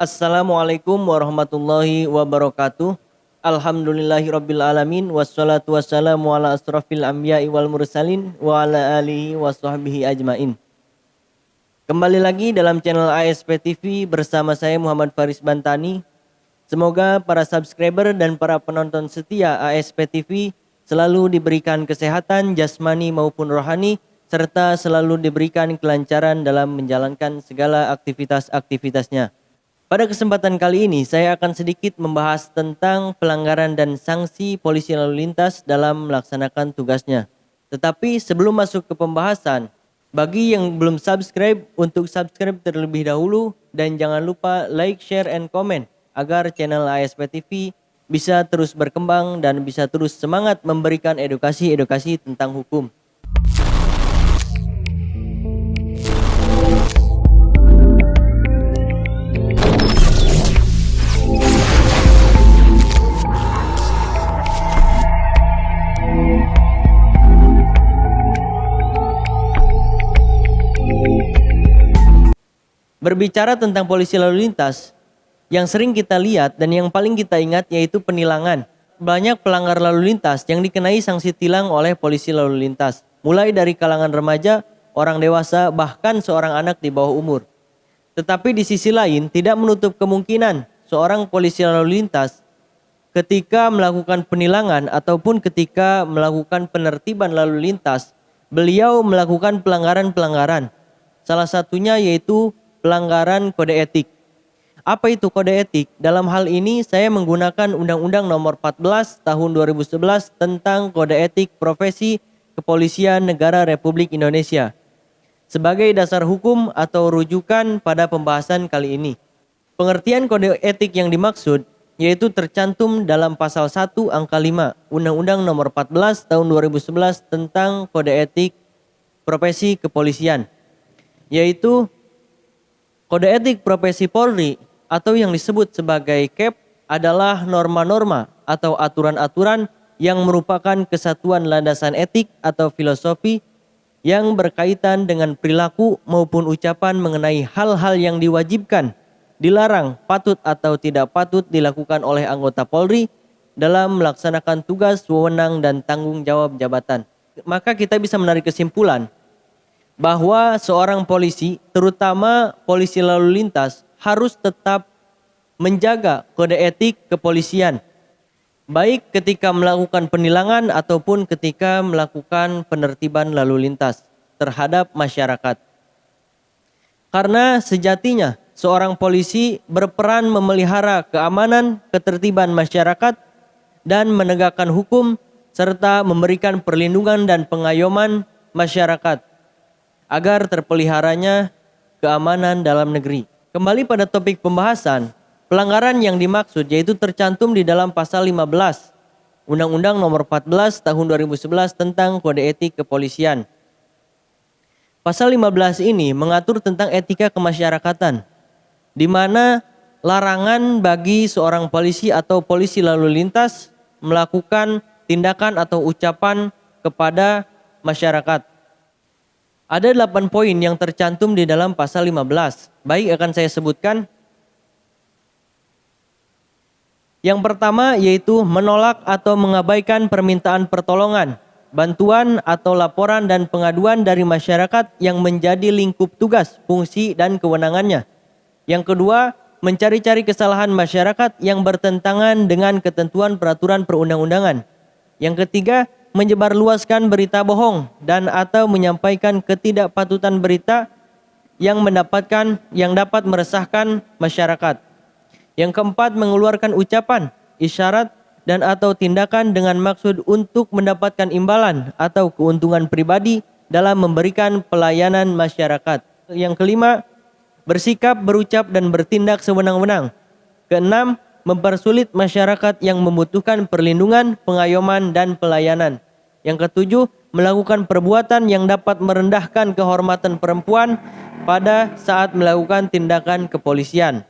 Assalamualaikum warahmatullahi wabarakatuh. Alhamdulillahirabbil alamin wassalatu wassalamu ala asrofil anbiya'i wal mursalin wa ala alihi washabbihi ajmain. Kembali lagi dalam channel ASP TV bersama saya Muhammad Faris Bantani. Semoga para subscriber dan para penonton setia ASP TV selalu diberikan kesehatan jasmani maupun rohani serta selalu diberikan kelancaran dalam menjalankan segala aktivitas-aktivitasnya. Pada kesempatan kali ini saya akan sedikit membahas tentang pelanggaran dan sanksi polisi lalu lintas dalam melaksanakan tugasnya. Tetapi sebelum masuk ke pembahasan, bagi yang belum subscribe untuk subscribe terlebih dahulu dan jangan lupa like, share, and comment agar channel ASP TV bisa terus berkembang dan bisa terus semangat memberikan edukasi-edukasi tentang hukum. Berbicara tentang polisi lalu lintas, yang sering kita lihat dan yang paling kita ingat yaitu penilangan. Banyak pelanggar lalu lintas yang dikenai sanksi tilang oleh polisi lalu lintas. Mulai dari kalangan remaja, orang dewasa, bahkan seorang anak di bawah umur. Tetapi di sisi lain tidak menutup kemungkinan seorang polisi lalu lintas ketika melakukan penilangan ataupun ketika melakukan penertiban lalu lintas, beliau melakukan pelanggaran-pelanggaran. Salah satunya yaitu pelanggaran kode etik. Apa itu kode etik? Dalam hal ini saya menggunakan Undang-Undang Nomor 14 Tahun 2011 tentang Kode Etik Profesi Kepolisian Negara Republik Indonesia sebagai dasar hukum atau rujukan pada pembahasan kali ini. Pengertian kode etik yang dimaksud yaitu tercantum dalam pasal 1 angka 5 Undang-Undang Nomor 14 Tahun 2011 tentang Kode Etik Profesi Kepolisian, yaitu kode etik profesi Polri atau yang disebut sebagai KEP adalah norma-norma atau aturan-aturan yang merupakan kesatuan landasan etik atau filosofi yang berkaitan dengan perilaku maupun ucapan mengenai hal-hal yang diwajibkan, dilarang, patut atau tidak patut dilakukan oleh anggota Polri dalam melaksanakan tugas, wewenang, dan tanggung jawab jabatan. Maka kita bisa menarik kesimpulan bahwa seorang polisi, terutama polisi lalu lintas, harus tetap menjaga kode etik kepolisian, baik ketika melakukan penilangan ataupun ketika melakukan penertiban lalu lintas terhadap masyarakat. Karena sejatinya seorang polisi berperan memelihara keamanan, ketertiban masyarakat, dan menegakkan hukum, serta memberikan perlindungan dan pengayoman masyarakat agar terpeliharanya keamanan dalam negeri. Kembali pada topik pembahasan, pelanggaran yang dimaksud yaitu tercantum di dalam pasal 15 Undang-Undang Nomor 14 Tahun 2011 tentang Kode Etik Kepolisian. Pasal 15 ini mengatur tentang etika kemasyarakatan, di mana larangan bagi seorang polisi atau polisi lalu lintas melakukan tindakan atau ucapan kepada masyarakat. Ada 8 poin yang tercantum di dalam pasal 15. Baik, akan saya sebutkan. Yang pertama yaitu menolak atau mengabaikan permintaan pertolongan, bantuan atau laporan dan pengaduan dari masyarakat yang menjadi lingkup tugas, fungsi, dan kewenangannya. Yang kedua, mencari-cari kesalahan masyarakat yang bertentangan dengan ketentuan peraturan perundang-undangan. Yang ketiga, menyebarluaskan berita bohong dan atau menyampaikan ketidakpatutan berita yang dapat meresahkan masyarakat. Yang keempat, mengeluarkan ucapan, isyarat, dan atau tindakan dengan maksud untuk mendapatkan imbalan atau keuntungan pribadi dalam memberikan pelayanan masyarakat. Yang kelima, bersikap, berucap, dan bertindak sewenang-wenang. Keenam, mempersulit masyarakat yang membutuhkan perlindungan, pengayoman, dan pelayanan. Yang ketujuh, melakukan perbuatan yang dapat merendahkan kehormatan perempuan pada saat melakukan tindakan kepolisian.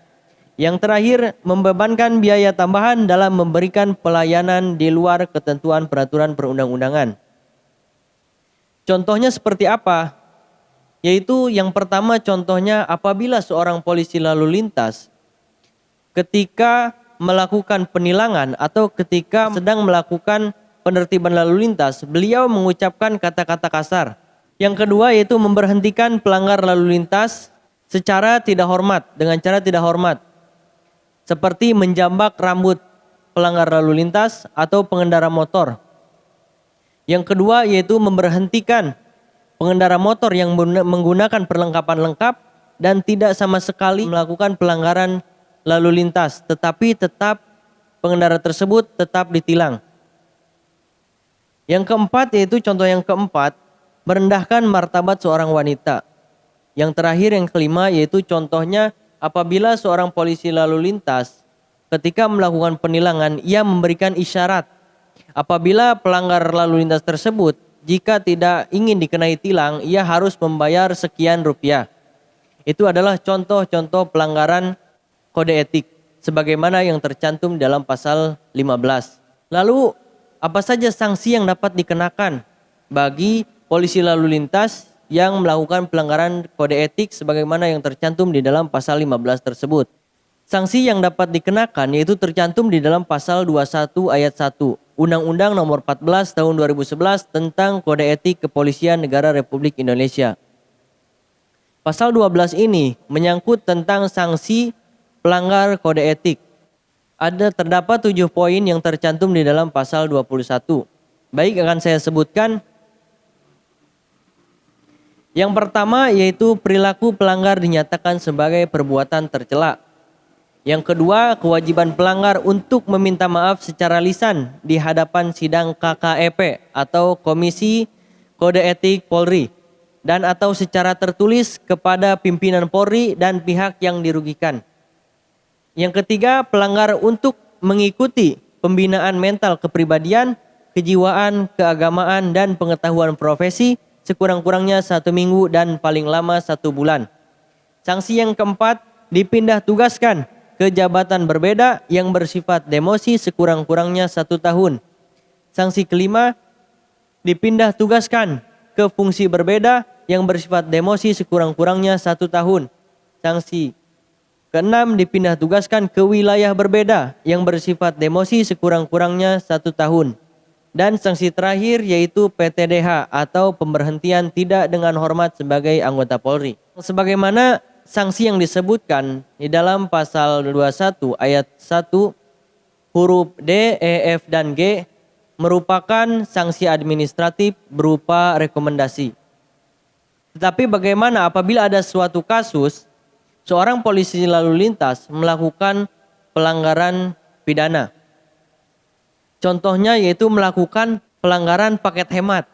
Yang terakhir, membebankan biaya tambahan dalam memberikan pelayanan di luar ketentuan peraturan perundang-undangan. Contohnya seperti apa? Yaitu yang pertama, contohnya apabila seorang polisi lalu lintas ketika melakukan penilangan atau ketika sedang melakukan penertiban lalu lintas, beliau mengucapkan kata-kata kasar. Yang kedua yaitu memberhentikan pelanggar lalu lintas secara tidak hormat, dengan cara tidak hormat. Seperti menjambak rambut pelanggar lalu lintas atau pengendara motor. Yang kedua yaitu memberhentikan pengendara motor yang menggunakan perlengkapan lengkap dan tidak sama sekali melakukan pelanggaran lalu lintas, tetapi tetap pengendara tersebut tetap ditilang. Yang keempat yaitu contoh yang keempat, merendahkan martabat seorang wanita. Yang terakhir yang kelima yaitu contohnya apabila seorang polisi lalu lintas ketika melakukan penilangan ia memberikan isyarat. Apabila pelanggar lalu lintas tersebut jika tidak ingin dikenai tilang ia harus membayar sekian rupiah. Itu adalah contoh-contoh pelanggaran kode etik sebagaimana yang tercantum dalam pasal 15. Lalu apa saja sanksi yang dapat dikenakan bagi polisi lalu lintas yang melakukan pelanggaran kode etik sebagaimana yang tercantum di dalam pasal 15 tersebut? Sanksi yang dapat dikenakan yaitu tercantum di dalam pasal 21 ayat 1 Undang-Undang Nomor 14 Tahun 2011 tentang Kode Etik Kepolisian Negara Republik Indonesia. Pasal 12 ini menyangkut tentang sanksi pelanggar kode etik. Terdapat 7 poin yang tercantum di dalam pasal 21. Baik, akan saya sebutkan. Yang pertama yaitu perilaku pelanggar dinyatakan sebagai perbuatan tercela. Yang kedua, kewajiban pelanggar untuk meminta maaf secara lisan di hadapan sidang KKEP atau Komisi Kode Etik Polri dan atau secara tertulis kepada pimpinan Polri dan pihak yang dirugikan. Yang ketiga, pelanggar untuk mengikuti pembinaan mental kepribadian, kejiwaan, keagamaan, dan pengetahuan profesi sekurang-kurangnya 1 minggu dan paling lama 1 bulan. Sanksi yang keempat, dipindah tugaskan ke jabatan berbeda yang bersifat demosi sekurang-kurangnya 1 tahun. Sanksi kelima, dipindah tugaskan ke fungsi berbeda yang bersifat demosi sekurang-kurangnya 1 tahun. Sanksi keenam, dipindah tugaskan ke wilayah berbeda yang bersifat demosi sekurang-kurangnya 1 tahun. Dan sanksi terakhir yaitu PTDH atau pemberhentian tidak dengan hormat sebagai anggota Polri. Sebagaimana sanksi yang disebutkan di dalam pasal 21 ayat 1 huruf D, E, F, dan G merupakan sanksi administratif berupa rekomendasi. Tetapi bagaimana apabila ada suatu kasus seorang polisi lalu lintas melakukan pelanggaran pidana? Contohnya yaitu melakukan pelanggaran paket hemat.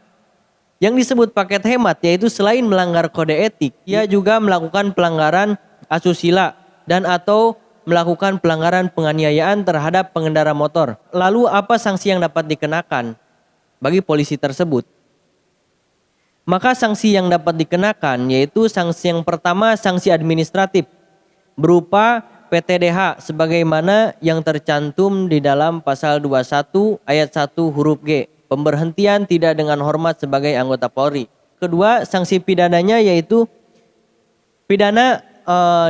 Yang disebut paket hemat yaitu selain melanggar kode etik, ia juga melakukan pelanggaran asusila dan atau melakukan pelanggaran penganiayaan terhadap pengendara motor. Lalu apa sanksi yang dapat dikenakan bagi polisi tersebut? Maka sanksi yang dapat dikenakan yaitu sanksi yang pertama, sanksi administratif berupa PTDH sebagaimana yang tercantum di dalam pasal 21 ayat 1 huruf G. Pemberhentian tidak dengan hormat sebagai anggota Polri. Kedua, sanksi pidananya yaitu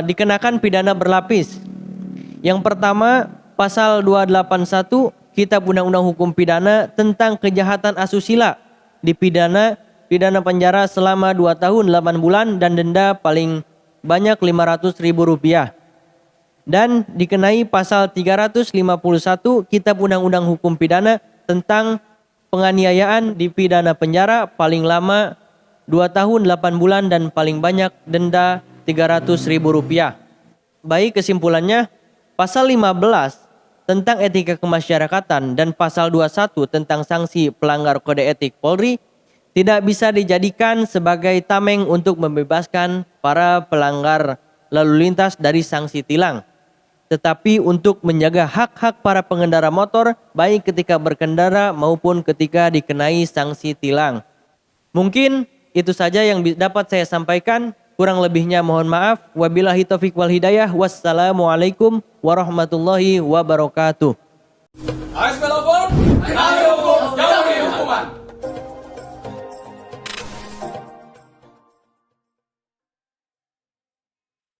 dikenakan pidana berlapis. Yang pertama, pasal 281 Kitab Undang-Undang Hukum Pidana tentang kejahatan asusila dipidana penjara selama 2 tahun 8 bulan dan denda paling banyak Rp500.000. Dan dikenai pasal 351 Kitab Undang-Undang Hukum Pidana tentang penganiayaan dipidana penjara paling lama 2 tahun 8 bulan dan paling banyak denda Rp300.000. Baik, kesimpulannya pasal 15 tentang etika kemasyarakatan dan pasal 21 tentang sanksi pelanggar kode etik Polri tidak bisa dijadikan sebagai tameng untuk membebaskan para pelanggar lalu lintas dari sanksi tilang, tetapi untuk menjaga hak-hak para pengendara motor baik ketika berkendara maupun ketika dikenai sanksi tilang. Mungkin itu saja yang dapat saya sampaikan. Kurang lebihnya mohon maaf. Wabillahi taufiq wal hidayah. Wassalamualaikum warahmatullahi wabarakatuh.